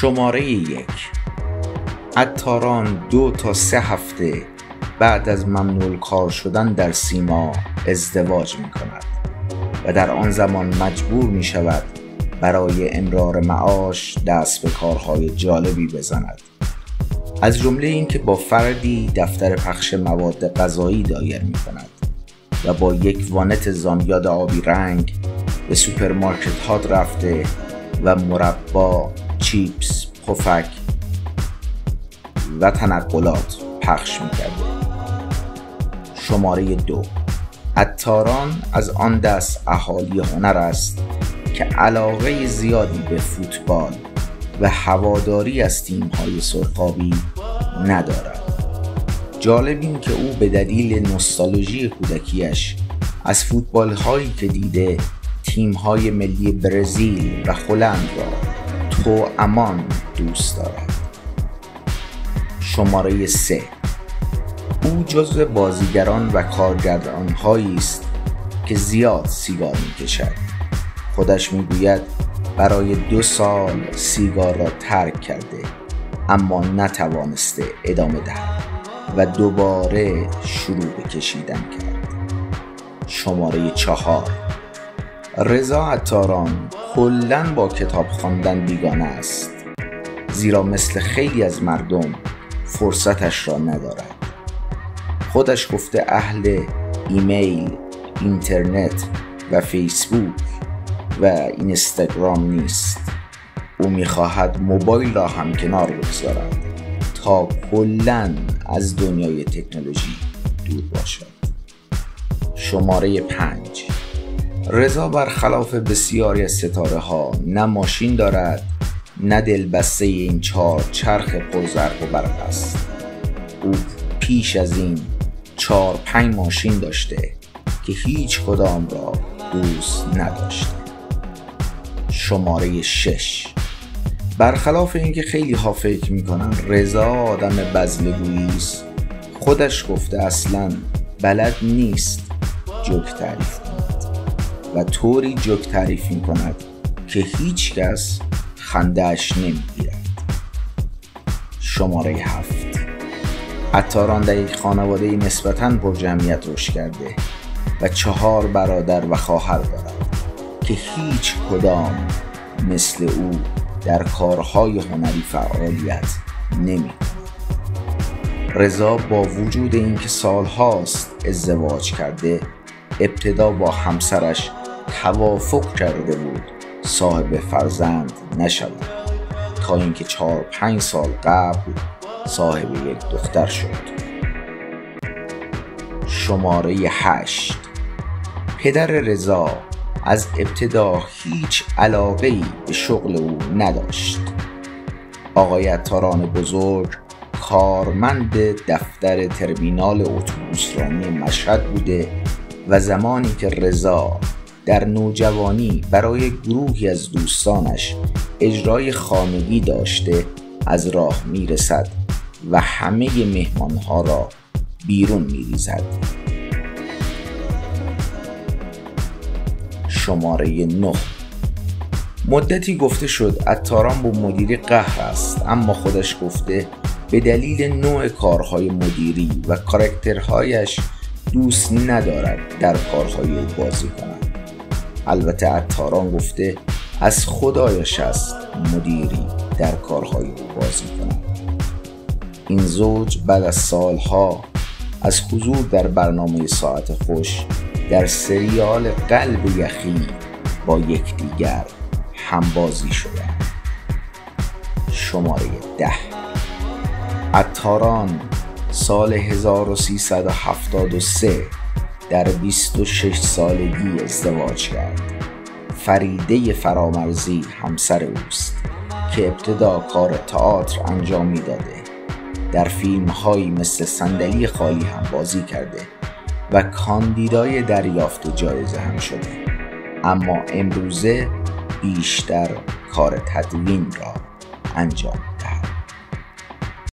شماره 1. عطاران 2 تا 3 هفته بعد از ممنوع کار شدن در سیما ازدواج می کند و در آن زمان مجبور می شود برای امرار معاش دست به کارهای جالبی بزند، از جمله این که با فردی دفتر پخش مواد غذایی دایر می کند و با یک وانت زامیاد آبی رنگ به سوپرمارکت ها رفته و مربا، چیپس، پفک و تنقلات پخش می کرده. شماره 2. عطاران از آن دست اهالی هنر است که علاقه زیادی به فوتبال و هواداری از تیم‌های سرخابی ندارد. جالب این که او به دلیل نوستالژی کودکیش از فوتبال‌هایی که دیده تیم‌های ملی برزیل و هلند را تو امان دوست دارد. شماره 3. او جزو بازیگران و کارگردان‌هایی است که زیاد سیگار می‌کشد. خودش می‌گوید برای 2 سال سیگار را ترک کرده اما نتوانسته ادامه دهد و دوباره شروع به کشیدن کرد. شماره 4. رضا عطاران کلاً با کتاب خواندن بیگانه است، زیرا مثل خیلی از مردم فرصتش را ندارد. خودش گفته اهل ایمیل، اینترنت و فیسبوک و اینستاگرام نیست. او می‌خواهد موبایل را هم کنار بگذارد تا کلاً از دنیای تکنولوژی دور باشد. شماره 5. رضا برخلاف بسیاری از ستاره ها نه ماشین دارد نه دلبسته این 4 چرخ پرزرق و برق است. او پیش از این 4-5 ماشین داشته که هیچ کدام را دوست نداشته. شماره 6. برخلاف اینکه خیلی ها فکر میکنن رضا آدم بزلگویی است، خودش گفته اصلاً بلد نیست جوک تعریف کند و طوری جوک تعریف میکند که هیچ کس خنده‌اش نمیگیرد. شماره 7. عطاران در یک خانواده نسبتاً پر جمعیت رشد کرده و 4 برادر و خواهر دارد که هیچ کدام مثل او در کارهای هنری فعالیت نمی‌کند. رضا با وجود اینکه سالهاست ازدواج کرده، ابتدا با همسرش توافق کرده بود صاحب فرزند نشود تا اینکه 4-5 سال قبل صاحب یک دختر شد. شماره 8. پدر رضا از ابتدا هیچ علاقه‌ای به شغل او نداشت. آقای عطاران بزرگ کارمند دفتر ترمینال اتوبوسرانی مشهد بوده و زمانی که رضا در نوجوانی برای گروهی از دوستانش اجرای خانگی داشته از راه میرسد و همه مهمانها را بیرون میریزد. شماره 9. مدتی گفته شد عطاران با مدیری قهر است، اما خودش گفته به دلیل نوع کارهای مدیری و کاراکترهایش دوست ندارد در کارهای او بازی کند. البته عطاران گفته از خدایش است مدیری در کارهای او بازی کند. این زوج بعد از سالها از حضور در برنامه ساعت خوش در سریال قلب یخی با یکدیگر همبازی شدند. شماره 10. عطاران سال 1373 در 26 سالگی ازدواج کرد. فریده فرامرزی همسر اوست که ابتدا کار تئاتر انجام میداده، در فیلم‌هایی مثل صندلی خالی هم بازی کرده و کاندیدای دریافت جایزه هم شده، اما امروزه بیشتر کار تدوین را انجام